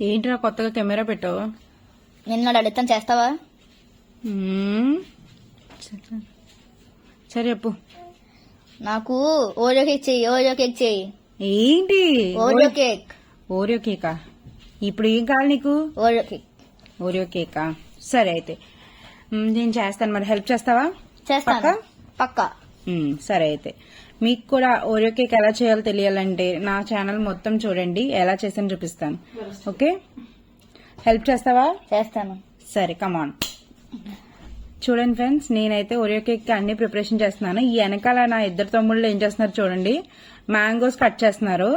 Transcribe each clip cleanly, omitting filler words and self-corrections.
ఏంట్రా కొత్తగా కెమెరా పెట్టావు? నేను అడుగుతాను, చేస్తావా? సరే చెప్పు. నాకు ఓరియో కేక్ చెయ్యి. ఓరియో కేక్ చెయ్యి. ఏంటి ఓరియో కేక్? ఓరియో కేకా? ఇప్పుడు ఏం కావాలి నీకు? Oreo cake. ఓరియో కేకా? సరే అయితే నేను చేస్తాను. మరి హెల్ప్ చేస్తావా? చేస్తాను పక్కా. సరే అయితే మీకు కూడా ఓరియో కేక్ ఎలా చేయాలో తెలియాలంటే నా ఛానల్ మొత్తం చూడండి, ఎలా చేసాను చూపిస్తాను. ఓకే, హెల్ప్ చేస్తావా? చేస్తాను. సరే కమాన్. చూడండి ఫ్రెండ్స్, నేనైతే ఓరియో కేక్ అన్ని ప్రిపరేషన్ చేస్తున్నాను. ఈ వెనకాల నా ఇద్దరు తమ్ముళ్ళు ఏం చేస్తున్నారు చూడండి, మ్యాంగోస్ కట్ చేస్తున్నారు.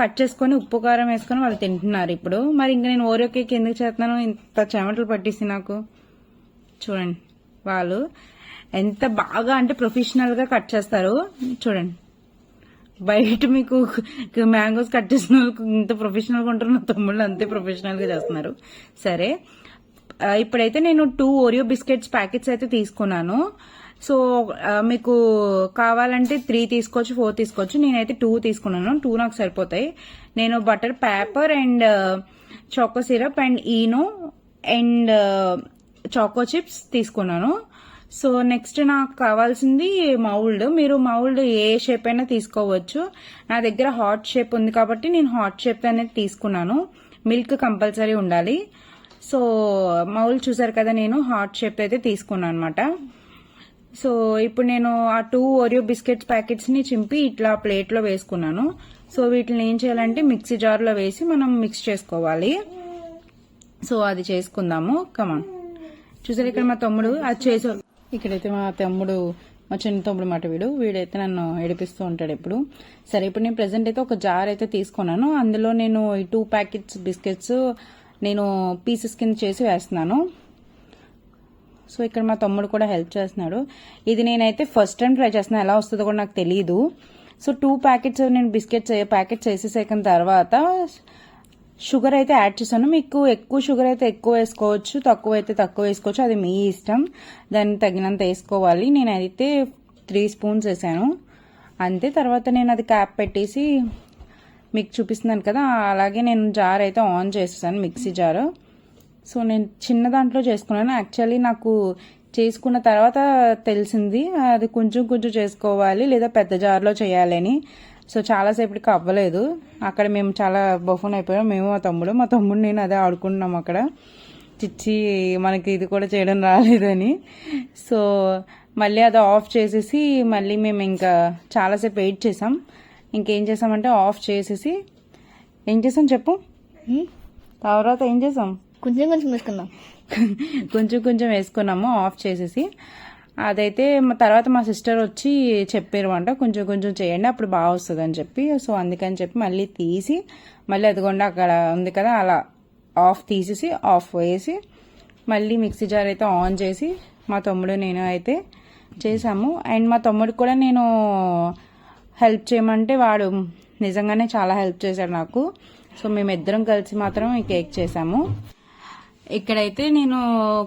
కట్ చేసుకుని ఉప్పు కారం వేసుకుని వాళ్ళు తింటున్నారు ఇప్పుడు. మరి ఇంకా నేను ఓరియో కేక్ ఎందుకు చేస్తున్నాను? ఇంత చెమటలు పట్టేసి నాకు. చూడండి వాళ్ళు ఎంత బాగా అంటే ప్రొఫెషనల్ గా కట్ చేస్తారు. చూడండి బయట మీకు మ్యాంగోస్ కట్ చేసిన వాళ్ళకి ఇంత ప్రొఫెషనల్ గా ఉంటారు, నా తమ్ముళ్ళు అంతే ప్రొఫెషనల్ గా చేస్తున్నారు. సరే ఇప్పుడైతే నేను 2 ఓరియో బిస్కెట్స్ ప్యాకెట్స్ అయితే తీసుకున్నాను. సో మీకు కావాలంటే 3 తీసుకోవచ్చు, 4 తీసుకోవచ్చు. నేనైతే 2 తీసుకున్నాను. 2 నాకు సరిపోతాయి. నేను butter paper and choco syrup and Eno and choco chips తీసుకున్నాను. సో నెక్స్ట్ నాకు కావాల్సింది మౌల్డ్. మీరు మౌల్డ్ ఏ షేప్ అయినా తీసుకోవచ్చు. నా దగ్గర హార్ట్ షేప్ ఉంది కాబట్టి నేను హార్ట్ షేప్ అనేది తీసుకున్నాను. మిల్క్ కంపల్సరీ ఉండాలి. సో మౌల్డ్ చూసారు కదా, నేను హార్ట్ షేప్ అయితే తీసుకున్నాను అనమాట. సో ఇప్పుడు నేను ఆ 2 ఓరియో బిస్కెట్స్ ప్యాకెట్స్ ని చింపి ఇట్లా ప్లేట్ లో వేసుకున్నాను. సో వీటిని ఏం చేయాలంటే మిక్సీ జార్ లో వేసి మనం మిక్స్ చేసుకోవాలి. సో అది చేసుకుందాము. కమాన్. చూసారు ఇక్కడ మా తమ్ముడు అది చేసా. ఇక్కడైతే మా తమ్ముడు, మా చిన్న తమ్ముడు మాట వీడైతే నన్ను ఏడిపిస్తూ ఉంటాడు ఎప్పుడు. సరే ఇప్పుడు నేను ప్రెసెంట్ అయితే ఒక జార్ అయితే తీసుకున్నాను. అందులో నేను ఈ 2 ప్యాకెట్స్ బిస్కెట్స్ నేను పీసెస్ కింద చేసి వేస్తున్నాను. సో ఇక్కడ మా తమ్ముడు కూడా హెల్ప్ చేస్తున్నాడు. ఇది నేనైతే ఫస్ట్ టైం ట్రై చేస్తున్నాను, ఎలా వస్తుందో కూడా నాకు తెలియదు. సో 2 ప్యాకెట్స్ నేను బిస్కెట్స్ ప్యాకెట్స్ వేసేసాక తర్వాత షుగర్ అయితే యాడ్ చేశాను. మీకు ఎక్కువ షుగర్ అయితే ఎక్కువ వేసుకోవచ్చు, తక్కువ అయితే తక్కువ వేసుకోవచ్చు, అది మీ ఇష్టం. దానికి తగినంత వేసుకోవాలి. నేనైతే 3 స్పూన్స్ వేసాను అంతే. తర్వాత నేను అది క్యాప్ పెట్టేసి మీకు చూపిస్తున్నాను కదా, అలాగే నేను జార్ అయితే ఆన్ చేసేసాను, మిక్సీ జార్. సో నేను చిన్న దాంట్లో చేసుకున్నాను. యాక్చువల్లీ నాకు చేసుకున్న తర్వాత తెలిసింది అది కొంచెం కొంచెం చేసుకోవాలి లేదా పెద్ద జార్లో చేయాలని. సో చాలాసేపటికి అవ్వలేదు. అక్కడ మేము చాలా బఫూన్ అయిపోయాం, మేము మా తమ్ముడు నేను అదే ఆడుకుంటున్నాం అక్కడ. చిచ్చి మనకి ఇది కూడా చేయడం రాలేదని. సో మళ్ళీ అది ఆఫ్ చేసేసి మళ్ళీ మేము ఇంకా చాలాసేపు వెయిట్ చేసాం. ఇంకేం చేసామంటే ఆఫ్ చేసేసి ఏం చేసాం చెప్పు. తర్వాత ఏం చేసాం, కొంచెం కొంచెం వేసుకున్నాం. కొంచెం కొంచెం వేసుకున్నాము ఆఫ్ చేసేసి. అదైతే తర్వాత మా సిస్టర్ వచ్చి చెప్పారు అంట, కొంచెం కొంచెం చేయండి అప్పుడు బాగా వస్తుంది అని చెప్పి. సో అందుకని చెప్పి మళ్ళీ తీసి మళ్ళీ అదిగోండి అక్కడ ఉంది కదా, అలా ఆఫ్ తీసేసి ఆఫ్ వేసి మళ్ళీ మిక్సీ జార్ అయితే ఆన్ చేసి మా తమ్ముడు నేను అయితే చేసాము. అండ్ మా తమ్ముడు కూడా నేను హెల్ప్ చేయమంటే వాడు నిజంగానే చాలా హెల్ప్ చేశాడు నాకు. సో మేమిద్దరం కలిసి మాత్రం ఈ కేక్ చేసాము. ఇక్కడైతే నేను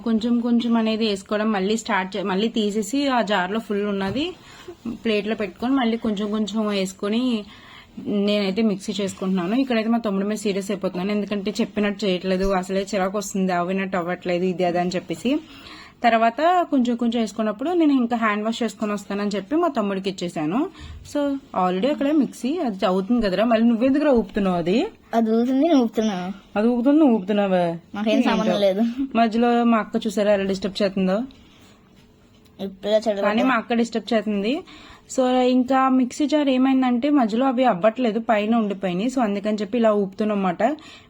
కొంచెం కొంచెం అనేది వేసుకోవడం మళ్ళీ తీసేసి ఆ జార్లో ఫుల్ ఉన్నది ప్లేట్లో పెట్టుకొని మళ్ళీ కొంచెం కొంచెం వేసుకొని నేనైతే మిక్సీ చేసుకుంటున్నాను. ఇక్కడైతే మా తమ్ముడు మీద సీరియస్ అయిపోతున్నాను, ఎందుకంటే చెప్పినట్టు చేయట్లేదు, అసలే చిరాకు వస్తుంది, అవినట్టు అవ్వట్లేదు, ఇది అది అని చెప్పేసి. తర్వాత కొంచెం కొంచెం వేసుకున్నప్పుడు నేను ఇంకా హ్యాండ్ వాష్ చేసుకుని వస్తానని చెప్పి మా తమ్ముడికి ఇచ్చేసాను. సో ఆల్రెడీ అక్కడ మిక్సీ అది అవుతుంది కదరా, మళ్ళీ నువ్వెందుకు ఊపుతున్నావు? అది ఊపుతుంది, నేను ఊపుతున్నా. అది ఊపుతుంది, నువ్వు ఊపుతున్నావా? నాకేం సంబంధం లేదు. మధ్యలో మా అక్క చూసారా ఎలా డిస్టర్బ్ చేస్తుందో, కానీ మా అక్క డిస్టర్బ్ చేస్తుంది. సో ఇంకా మిక్సీ జార్ ఏమైందంటే మధ్యలో అవి అవ్వట్లేదు, పైన ఉండిపోయినాయి. సో అందుకని చెప్పి ఇలా ఊపుతున్నమాట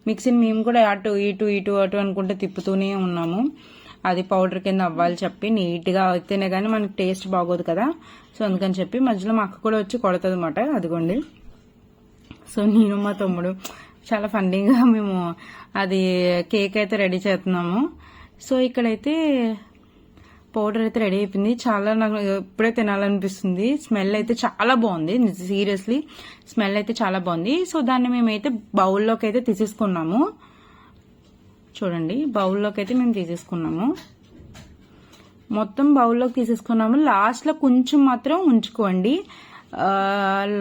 మిక్సీని. మేము కూడా అటు ఇటు ఇటు అటు అనుకుంటే తిప్పుతూనే ఉన్నాము, అది పౌడర్ కింద అవ్వాలి చెప్పి. నీట్గా అయితేనే కానీ మనకి టేస్ట్ బాగోదు కదా. సో అందుకని చెప్పి మధ్యలో మా అక్క కూడా వచ్చి కొడుతుంది అనమాట. అదిగోండి. సో నేను మా తమ్ముడు చాలా ఫన్నీగా మేము అది కేక్ అయితే రెడీ చేస్తున్నాము. సో ఇక్కడైతే పౌడర్ అయితే రెడీ అయిపోయింది. చాలా నాకు ఇప్పుడే తినాలనిపిస్తుంది. స్మెల్ అయితే చాలా బాగుంది, సీరియస్లీ స్మెల్ అయితే చాలా బాగుంది. సో దాన్ని మేమైతే బౌల్లోకి అయితే తీసేసుకున్నాము. చూడండి బౌల్లోకి అయితే మేము తీసేసుకున్నాము, మొత్తం బౌల్లోకి తీసేసుకున్నాము. లాస్ట్లో కొంచెం మాత్రం ఉంచుకోండి,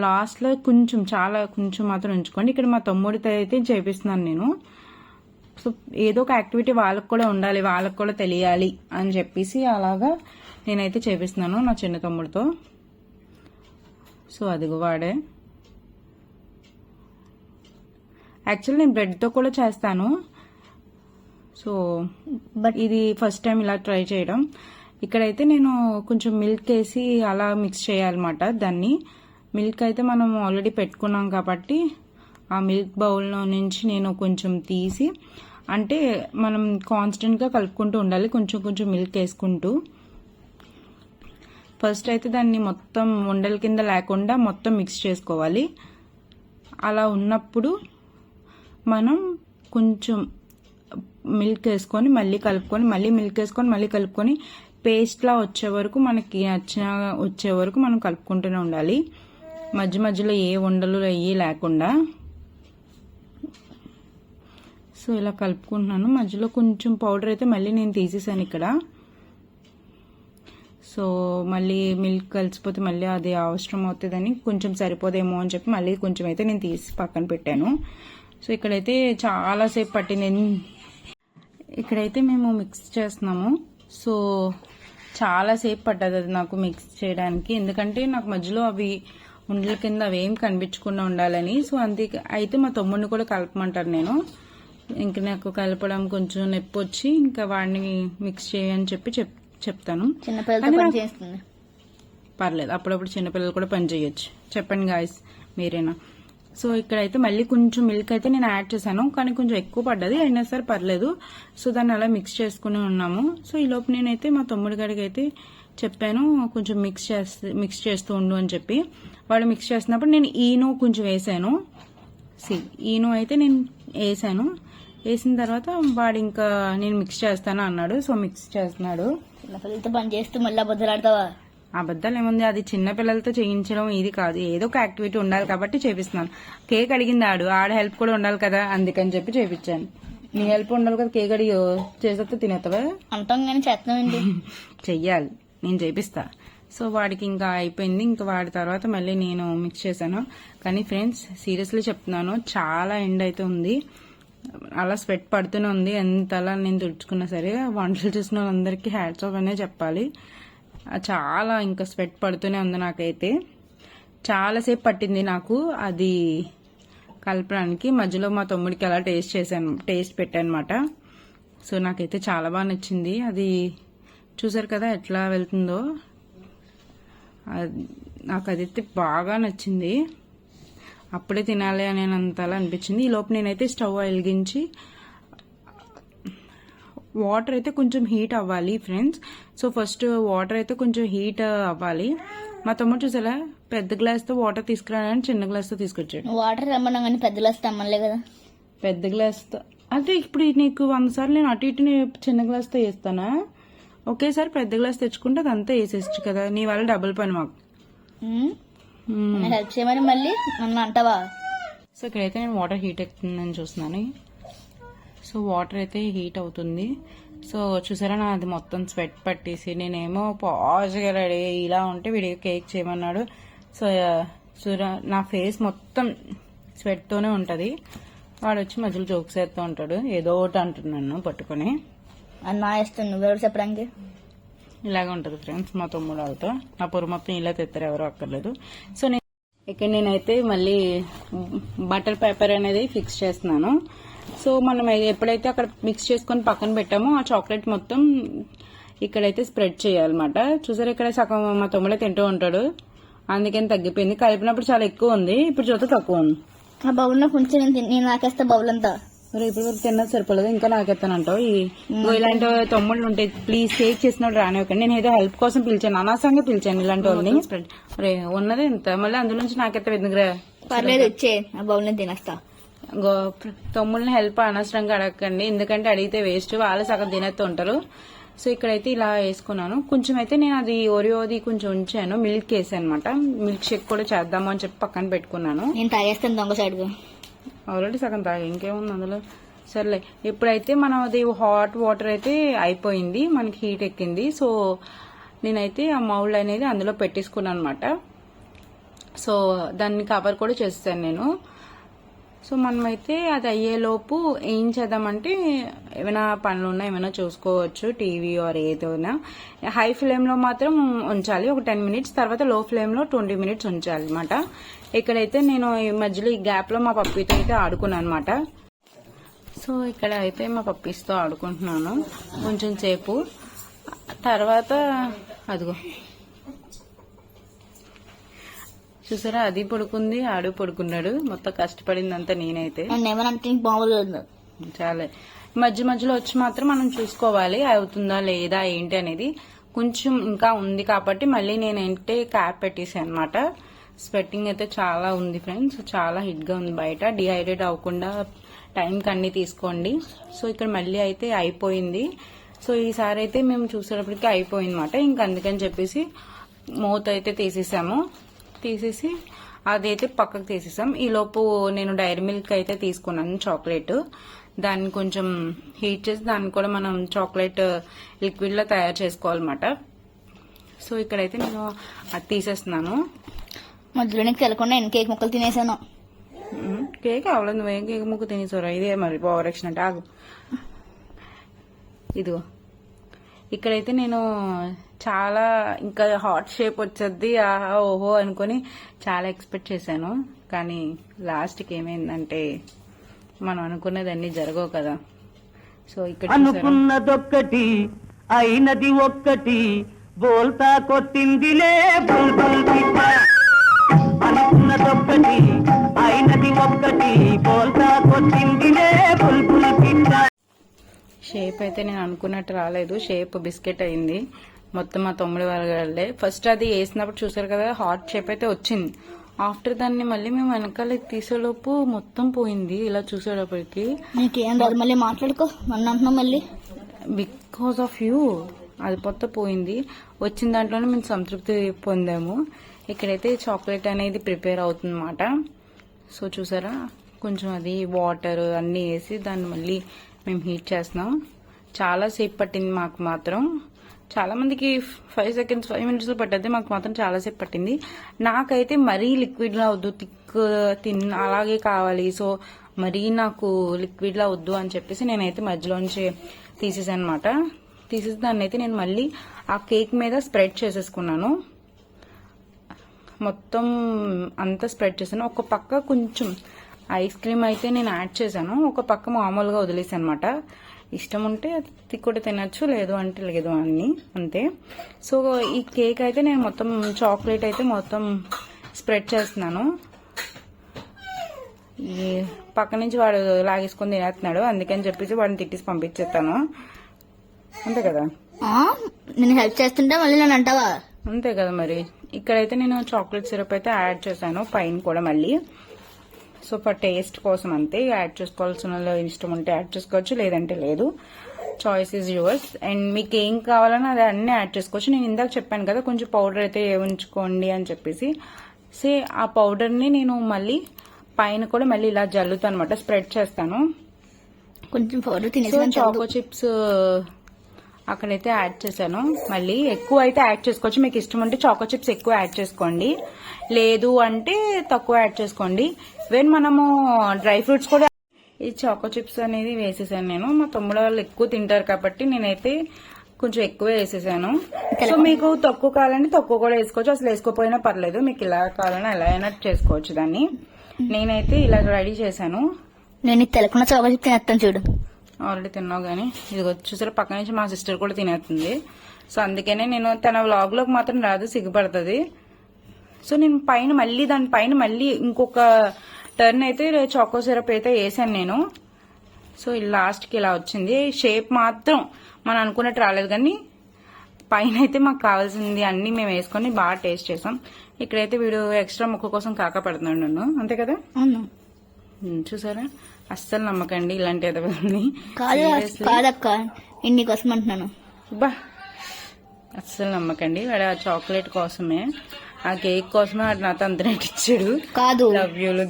లాస్ట్లో కొంచెం చాలా కొంచెం మాత్రం ఉంచుకోండి. ఇక్కడ మా తమ్ముడితో అయితే చేపిస్తున్నాను నేను. సో ఏదో ఒక యాక్టివిటీ వాళ్ళకు కూడా ఉండాలి, వాళ్ళకు కూడా తెలియాలి అని చెప్పేసి అలాగా నేనైతే చేపిస్తున్నాను నా చిన్న తమ్ముడితో. సో అదిగో వాడే. యాక్చువల్లీ నేను బ్రెడ్తో కూడా చేస్తాను. సో బట్ ఇది ఫస్ట్ టైం ఇలా ట్రై చేయడం. ఇక్కడైతే నేను కొంచెం మిల్క్ వేసి అలా మిక్స్ చేయాలన్నమాట. దాన్ని మిల్క్ అయితే మనం ఆల్రెడీ పెట్టుకున్నాం కాబట్టి ఆ మిల్క్ బౌల్లో నుంచి నేను కొంచెం తీసి, అంటే మనం కాన్స్టెంట్గా కలుపుకుంటూ ఉండాలి కొంచెం కొంచెం మిల్క్ వేసుకుంటూ. ఫస్ట్ అయితే దాన్ని మొత్తం ఉండల కింద లేకుండా మొత్తం మిక్స్ చేసుకోవాలి. అలా ఉన్నప్పుడు మనం కొంచెం మిల్క్ వేసుకొని మళ్ళీ కలుపుకొని, మళ్ళీ మిల్క్ వేసుకొని మళ్ళీ కలుపుకొని పేస్ట్లా వచ్చే వరకు, మనకి నచ్చిన వచ్చే వరకు మనం కలుపుకుంటూనే ఉండాలి. మధ్య మధ్యలో ఏ ఉండలు అయ్యి లేకుండా. సో ఇలా కలుపుకుంటున్నాను. మధ్యలో కొంచెం పౌడర్ అయితే మళ్ళీ నేను తీసేసాను ఇక్కడ. సో మళ్ళీ మిల్క్ కలిసిపోతే మళ్ళీ అది అవసరం అవుతుందని కొంచెం సరిపోదేమో అని చెప్పి మళ్ళీ కొంచెం అయితే నేను తీసి పక్కన పెట్టాను. సో ఇక్కడైతే చాలాసేపు పట్టింది. ఇక్కడైతే మేము మిక్స్ చేస్తున్నాము. సో చాలాసేపు పడ్డది అది నాకు మిక్స్ చేయడానికి, ఎందుకంటే నాకు మధ్యలో అవి ఉండల కింద అవి ఏం కనిపించకుండా ఉండాలని. సో అంతే. అయితే మా తమ్ముడిని కూడా కలపమంటారు నేను. ఇంక నాకు కలపడం కొంచెం నొప్పి వచ్చి ఇంకా వాడిని మిక్స్ చేయని చెప్పి చెప్తాను. పర్లేదు, అప్పుడప్పుడు చిన్నపిల్లలు కూడా పని చేయొచ్చు. చెప్పండి గాయస్ మీరేనా. సో ఇక్కడైతే మళ్ళీ కొంచెం మిల్క్ అయితే నేను యాడ్ చేశాను, కానీ కొంచెం ఎక్కువ పడ్డది, అయినా సరే పర్లేదు. సో దాన్ని అలా మిక్స్ చేసుకుని ఉన్నాము. సో ఈ లోపు నేనైతే మా తమ్ముడి గారికి అయితే చెప్పాను కొంచెం మిక్స్ చేస్తూ ఉండు అని చెప్పి. వాడు మిక్స్ చేస్తున్నప్పుడు నేను ఈనో కొంచెం వేసాను. ఈనో అయితే నేను వేసాను. వేసిన తర్వాత వాడు ఇంకా నేను మిక్స్ చేస్తాను అన్నాడు. సో మిక్స్ చేస్తున్నాడు. చిన్నపిల్లలతో పని చేస్తూ మళ్ళీ అబద్ధాలు అబద్ధాలు ఏముంది, అది చిన్నపిల్లలతో చేయించడం ఇది కాదు, ఏదో ఒక యాక్టివిటీ ఉండాలి కాబట్టి చేపిస్తున్నాను. కేక్ అడిగింది ఆడ హెల్ప్ కూడా ఉండాలి కదా, అందుకని చెప్పి చేపించాను. నీ హెల్ప్ ఉండాలి కదా, కేక్ అడిగి చేసేస్తే తినేస్తావా అంటాం కానీ చేస్తామండి. చెయ్యాలి, నేను చేపిస్తా. సో వాడికి ఇంకా అయిపోయింది. ఇంకా వాడి తర్వాత మళ్ళీ నేను మిక్స్ చేశాను. కానీ ఫ్రెండ్స్ సీరియస్లీ చెప్తున్నాను, చాలా ఎండ్ అయితే ఉంది, అలా స్వెట్ పడుతూనే ఉంది. ఎంతలా నేను తుడుచుకున్నా సరే వంటలు చేసిన వాళ్ళందరికీ హ్యాట్స్ ఆఫ్ అనే చెప్పాలి. చాలా ఇంకా స్వెట్ పడుతూనే ఉంది. నాకైతే చాలాసేపు పట్టింది నాకు అది కలపడానికి. మధ్యలో మా తమ్ముడికి అలా టేస్ట్ పెట్టాను అనమాట. సో నాకైతే చాలా బాగా నచ్చింది. అది చూసారు కదా ఎట్లా వెళ్తుందో, నాకు అదైతే బాగా నచ్చింది. అప్పుడే తినాలి అని అంతలా అనిపించింది. ఈ లోపు నేనైతే స్టవ్ వెలిగించి వాటర్ అయితే కొంచెం హీట్ అవ్వాలి ఫ్రెండ్స్. సో ఫస్ట్ వాటర్ అయితే కొంచెం హీట్ అవ్వాలి. మా తమ్ముడు చూసారా పెద్ద గ్లాస్తో వాటర్ తీసుకురాని చిన్న గ్లాస్తో తీసుకొచ్చాడు. వాటర్ రమ్మన్నా కానీ పెద్ద గ్లాస్ తెమ్మలే కదా. పెద్ద గ్లాస్తో అంటే ఇప్పుడు నీకు 100 సార్లు నేను అటు ఇటు చిన్న గ్లాస్తో వేస్తానా, ఒకేసారి పెద్ద గ్లాస్ తెచ్చుకుంటే అదంతా వేసేచ్చు కదా. నీ వల్ల డబుల్ పని మాకు. హెల్ప్ చేయమని మళ్ళీ నన్ను అంటావా. సో ఇక్కడైతే నేను వాటర్ హీట్ ఎక్కుతుందని చూస్తున్నాను. సో వాటర్ అయితే హీట్ అవుతుంది. సో చూసారా నాది మొత్తం స్వెట్ పట్టేసి, నేనేమో పాజ్గా రెడీ ఇలా ఉంటే వీడియో కేక్ చేయమన్నాడు. సో నా ఫేస్ మొత్తం స్వెట్తోనే ఉంటుంది. వాడు వచ్చి మధ్యలో జోక్స్ వేస్తూ ఉంటాడు, ఏదో ఒకటి అంటున్నాను పట్టుకొని. అది నా ఇష్టం, నువ్వెవరు చెప్పడానికి. ఇలాగే ఉంటుంది ఫ్రెండ్స్ మా తమ్ముడు వాళ్ళతో. నా పొరు మొత్తం ఇలా తెస్తారు, ఎవరో అక్కర్లేదు. సో ఇక్కడ నేనైతే మళ్ళీ బటర్ పేపర్ అనేది ఫిక్స్ చేస్తున్నాను. సో మనం ఎప్పుడైతే అక్కడ మిక్స్ చేసుకొని పక్కన పెట్టామో ఆ చాక్లెట్ మొత్తం ఇక్కడైతే స్ప్రెడ్ చేయాలన్నమాట. చూసారు ఇక్కడ సగం మా తమ్ముడే తింటూ ఉంటాడు, అందుకని తగ్గిపోయింది. కలిపినప్పుడు చాలా ఎక్కువ ఉంది, ఇప్పుడు చూస్తే తక్కువ ఉంది. ఆ బౌల్లో కొంచెం నేను నాకేస్తా బౌల్ అంతా. ఇప్పుడు వరకు తిన్నది సరిపోలేదు, ఇంకా నాకెత్తానంటావు. ఇలాంటి తమ్ముళ్ళు ఉంటాయి, ప్లీజ్ కేక్ చేసినప్పుడు రానివ్వకండి. నేను ఏదో హెల్ప్ కోసం పిలిచాను, అనవసరంగా పిలిచాను ఇలాంటి వాళ్ళని. ఉన్నది ఎంత మళ్ళీ అందులోంచి నాకెత్తా ఎందుకురా. పర్లేదు వచ్చే ఆ బౌల్ నేను తినేస్తా. తమ్ముళ్ళని హెల్ప్ అనవసరంగా అడగకండి, ఎందుకంటే అడిగితే వేస్ట్, వాళ్ళు సగం తినేస్తూ ఉంటారు. సో ఇక్కడైతే ఇలా వేసుకున్నాను. కొంచెం అయితే నేను అది ఓరియోది కొంచెం ఉంచాను, మిల్క్ వేసాను అనమాట. మిల్క్ షేక్ కూడా చేద్దాము అని చెప్పి పక్కన పెట్టుకున్నాను. నేను తాగేస్తాను దొంగ సైడ్గా. ఆల్రెడీ సగం తాగా, ఇంకేముంది అందులో. సర్లే ఇప్పుడైతే మనం అది హాట్ వాటర్ అయితే అయిపోయింది, మనకి హీట్ ఎక్కింది. సో నేనైతే ఆ మౌల్డ్ అనేది అందులో పెట్టేసుకున్నాను అనమాట. సో దాన్ని కవర్ కూడా చేస్తాను నేను. సో మనమైతే అది అయ్యేలోపు ఏం చేద్దామంటే ఏమైనా పనులు ఉన్నా ఏమైనా చూసుకోవచ్చు, టీవీ ఆర్ ఏదైనా. హై ఫ్లేమ్లో మాత్రం ఉంచాలి ఒక 10 మినిట్స్, తర్వాత లో ఫ్లేమ్లో 20 మినిట్స్ ఉంచాలి అనమాట. ఇక్కడైతే నేను ఈ మధ్యలో ఈ గ్యాప్లో మా పప్పీతో అయితే ఆడుకున్నాను అనమాట. సో ఇక్కడ అయితే మా పప్పీస్తో ఆడుకుంటున్నాను కొంచెం సేపు. తర్వాత అదిగో చూసారా, అది పడుకుంది, ఆడు పడుకున్నాడు. మొత్తం కష్టపడిందంతా నేనైతే. చాలా మధ్య మధ్యలో వచ్చి మాత్రం మనం చూసుకోవాలి అవుతుందా లేదా ఏంటి అనేది. కొంచెం ఇంకా ఉంది కాబట్టి మళ్ళీ నేనంటే క్యాప్ పెట్టేసాను అనమాట. స్వెట్టింగ్ అయితే చాలా ఉంది ఫ్రెండ్స్, చాలా హిట్ గా ఉంది బయట. డిహైడ్రేట్ అవ్వకుండా టైంకి అన్ని తీసుకోండి. సో ఇక్కడ మళ్ళీ అయితే అయిపోయింది. సో ఈసారి అయితే మేము చూసేటప్పటికి అయిపోయింది అనమాట. ఇంకా అందుకని చెప్పేసి మూత అయితే తీసేసి అదైతే పక్కకు తీసేసాం. ఈ లోపు నేను డైరీ మిల్క్ అయితే తీసుకున్నాను, చాక్లెట్. దాన్ని కొంచెం హీట్ చేసి దాన్ని కూడా మనం చాక్లెట్ లిక్విడ్ లా తయారు చేసుకోవాలన్నమాట. సో ఇక్కడైతే నేను అది తీసేస్తున్నాను. మధ్యలో నీకు తెలకుండా నేను కేక్ ముక్కలు తినేసాను. కేక్ అవ్వలేదు, నువ్వేం కేక్ ముక్క తినేసారా? ఇదే మరి ఓవర్ యాక్షన్ అంటే. ఆగు, ఇదిగో ఇక్కడైతే నేను చాలా ఇంకా హాట్ షేప్ వచ్చేది ఆహా ఓహో అనుకుని చాలా ఎక్స్పెక్ట్ చేశాను. కానీ లాస్ట్కి ఏమైందంటే మనం అనుకున్నది అన్ని జరగవు కదా. సో ఇక్కడ అనుకున్నదొక్కటి అయినది ఒక్కటి బోల్తా కొట్టిందిలే బుల్బుల్ పిట్ట. అనుకున్నదొక్కటి అయినది ఒక్కటి బోల్తా కొట్టిందిలే బుల్బుల్ పిట్ట. షేప్ అయితే నేను అనుకున్నట్టు రాలేదు, షేప్ బిస్కెట్ అయింది మొత్తం. మా తమ్ముడి వాళ్ళే ఫస్ట్ అది వేసినప్పుడు చూసారు కదా, హాట్ షేప్ అయితే వచ్చింది. ఆఫ్టర్ దాన్ని మళ్ళీ మేము వెనకాల తీసేలోపు మొత్తం పోయింది. ఇలా చూసేటప్పటికి నీకేం రాదు, మళ్ళీ మాట్లాడుకో అంటున్నావు మళ్ళీ. బికాస్ ఆఫ్ యూ అది మొత్తం పోయింది. వచ్చిన దాంట్లోనే మేము సంతృప్తి పొందాము. ఇక్కడైతే చాక్లెట్ అనేది ప్రిపేర్ అవుతుంది అన్నమాట. సో చూసారా, కొంచెం అది వాటర్ అన్నీ వేసి దాన్ని మళ్ళీ మేము హీట్ చేస్తున్నాం. చాలా సేపు పట్టింది మాకు మాత్రం. చాలా మందికి 5 సెకండ్స్ 5 మినిట్స్లో పట్టద్ది, మాకు మాత్రం చాలాసేపు పట్టింది. నాకైతే మరీ లిక్విడ్లా వద్దు, థిక్ అలాగే కావాలి. సో మరీ నాకు లిక్విడ్లా వద్దు అని చెప్పేసి నేనైతే మధ్యలోంచి తీసేసాను అనమాట. తీసేసి దాన్ని అయితే నేను మళ్ళీ ఆ కేక్ మీద స్ప్రెడ్ చేసేసుకున్నాను. మొత్తం అంతా స్ప్రెడ్ చేశాను. ఒక పక్క కొంచెం ఐస్ క్రీమ్ అయితే నేను యాడ్ చేశాను, ఒక పక్క మామూలుగా వదిలేసాను అనమాట. ఇష్టం ఉంటే అది కూడా తినచ్చు, లేదు అంటే లేదు అన్ని అంతే. సో ఈ కేక్ అయితే నేను మొత్తం చాక్లెట్ అయితే మొత్తం స్ప్రెడ్ చేస్తున్నాను. ఈ పక్క నుంచి వాడు లాగేసుకొని తినేస్తున్నాడు, అందుకని చెప్పేసి వాడిని తిట్టేసి పంపించేస్తాను. అంతే కదా, నేను హెల్ప్ చేస్తుంటే మళ్ళీ నన్ను అంటావా? అంతే కదా మరి. ఇక్కడైతే నేను చాక్లెట్ సిరప్ అయితే యాడ్ చేశాను పైన కూడా మళ్ళీ. సో ఫర్ టేస్ట్ కోసం అంతే. యాడ్ చేసుకోవాల్సిన ఇష్టం ఉంటే యాడ్ చేసుకోవచ్చు, లేదంటే లేదు. Choice is yours. అండ్ మీకు ఏం కావాలన్నా అది అన్నీ యాడ్ చేసుకోవచ్చు. నేను ఇందాక చెప్పాను కదా కొంచెం పౌడర్ అయితే ఉంచుకోండి అని చెప్పేసి. ఆ పౌడర్ని నేను మళ్ళీ పైన కూడా మళ్ళీ ఇలా జల్లుతాను అనమాట, స్ప్రెడ్ చేస్తాను. కొంచెం పౌడర్ తినేసి చాకో చిప్స్ అక్కడైతే యాడ్ చేశాను. మళ్ళీ ఎక్కువ అయితే యాడ్ చేసుకోవచ్చు, మీకు ఇష్టం ఉంటే చాకో చిప్స్ ఎక్కువ యాడ్ చేసుకోండి, లేదు అంటే తక్కువ యాడ్ చేసుకోండి. ఈవెన్ మనము డ్రై ఫ్రూట్స్ కూడా ఈ చాకో చిప్స్ అనేది వేసేసాను నేను. మా తమ్ముడు వాళ్ళు ఎక్కువ తింటారు కాబట్టి నేనైతే కొంచెం ఎక్కువ వేసేసాను. సో మీకు తక్కువ కావాలంటే తక్కువ కూడా వేసుకోవచ్చు, అసలు వేసుకోపోయినా పర్లేదు. మీకు ఇలా కావాలన్నా ఎలా అయినా చేసుకోవచ్చు దాన్ని. నేనైతే ఇలా రెడీ చేశాను. నేను తెలకుండా చాకో చిప్స్ తినేస్తాను చూడు. ఆల్రెడీ తిన్నావు కానీ ఇది చూసారా, పక్క నుంచి మా సిస్టర్ కూడా తినేస్తుంది. సో అందుకనే నేను తన వ్లాగ్ లోకి మాత్రం రాదు, సిగ్గుపడుతుంది. సో నేను పైన మళ్ళీ దాని పైన మళ్ళీ ఇంకొక టర్న్ అయితే చాకో సిరప్ అయితే వేసాను నేను. సో లాస్ట్కి ఇలా వచ్చింది. షేప్ మాత్రం మనం అనుకున్నట్టు రాలేదు, కానీ పైన అయితే మాకు కావాల్సింది అన్ని మేము వేసుకొని బాగా టేస్ట్ చేసాం. ఇక్కడైతే వీడు ఎక్స్ట్రా ముక్క కోసం కాక పడుతున్నాడు నన్ను, అంతే కదా. చూసారా, అస్సలు నమ్మకండి ఇలాంటి ఎదవని. కాదక్క, ఇన్ని కోసం అంటున్నాను. బా అస్సలు నమ్మకండి. వాడు ఆ చాక్లెట్ కోసమే, ఆ కేక్ కోసమే వాడు నాతో అంత నటించాడు. కాదు, లవ్ యూలు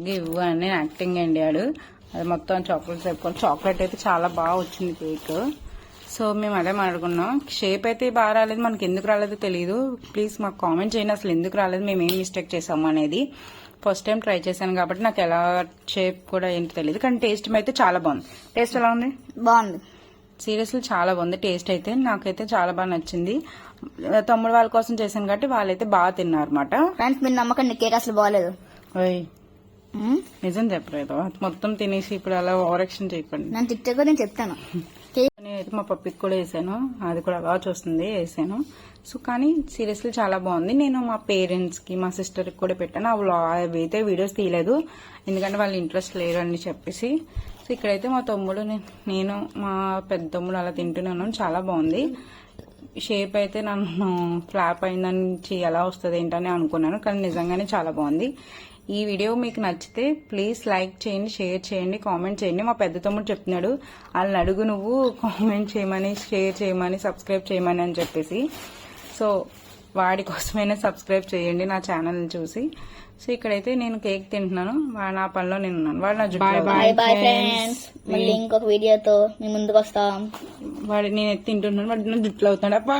గివ్ అని యాక్టింగ్ అండి వాడు. అది మొత్తం చాక్లెట్ చెప్పుకోవాలి. చాక్లెట్ అయితే చాలా బాగా వచ్చింది కేక్. సో మేము అదే మాట్లాడుకున్నాం. షేప్ అయితే బాగా రాలేదు, మనకి ఎందుకు రాలేదో తెలియదు. ప్లీజ్ మాకు కామెంట్ చేయండి అసలు ఎందుకు రాలేదు, మేము ఏం మిస్టేక్ చేసాము అనేది. ఫస్ట్ టైం ట్రై చేశాను కాబట్టి నాకు ఎలా షేప్ కూడా ఏంటో తెలియదు, కానీ టేస్ట్ అయితే చాలా బాగుంది. టేస్ట్ ఎలా ఉంది? బాగుంది. సీరియస్లీ చాలా బాగుంది టేస్ట్ అయితే. నాకైతే చాలా బాగా నచ్చింది. తమ్ముడు వాళ్ళ కోసం చేశాను కాబట్టి వాళ్ళైతే బాగా తిన్నారు అనమాట. ఫ్రెండ్స్ మీరు నమ్మకండి, కేక్ అసలు బాగాలేదు. నిజం చెప్పలేదు, మొత్తం తినేసి ఇప్పుడు అలా ఓవరాక్షన్ చేయకండి. నేను తిట్టగా నేను చెప్తాను. నేనైతే మా పప్పికి కూడా వేసాను, అది కూడా బాగా చూస్తుంది, వేసాను. సో కానీ సీరియస్లీ చాలా బాగుంది. నేను మా పేరెంట్స్ కి మా సిస్టర్ కి కూడా పెట్టాను. అవైతే వీడియోస్ తీయలేదు ఎందుకంటే వాళ్ళు ఇంట్రెస్ట్ లేరు అని చెప్పేసి. సో ఇక్కడైతే మా తమ్ముడు నేను మా పెద్ద తమ్ముడు అలా తింటున్నాను. చాలా బాగుంది. షేప్ అయితే నన్ను ఫ్లాప్ అయిందని ఎలా వస్తుంది ఏంటని అనుకున్నాను, కానీ నిజంగానే చాలా బాగుంది. ఈ వీడియో మీకు నచ్చితే ప్లీజ్ లైక్ చేయండి, షేర్ చేయండి, కామెంట్ చేయండి. మా పెద్ద తమ్ముడు చెప్తున్నాడు వాళ్ళని అడుగు నువ్వు కామెంట్ చేయమని, షేర్ చేయమని, సబ్స్క్రైబ్ చేయమని అని చెప్పేసి. సో వాడి కోసమైనా సబ్స్క్రైబ్ చేయండి నా ఛానల్ చూసి. సో ఇక్కడైతే నేను కేక్ తింటున్నాను, నా పనిలో నేను ఉన్నాను. వాడు నా జుట్టు బాయ్ బాయ్ ఫ్రెండ్స్, మళ్ళీ ఇంకొక వీడియోతో మీ ముందుకు వస్తాం. వాడు నేను తింటున్నాను, వాడు నా జుట్లు అవుతాడు. అబ్బా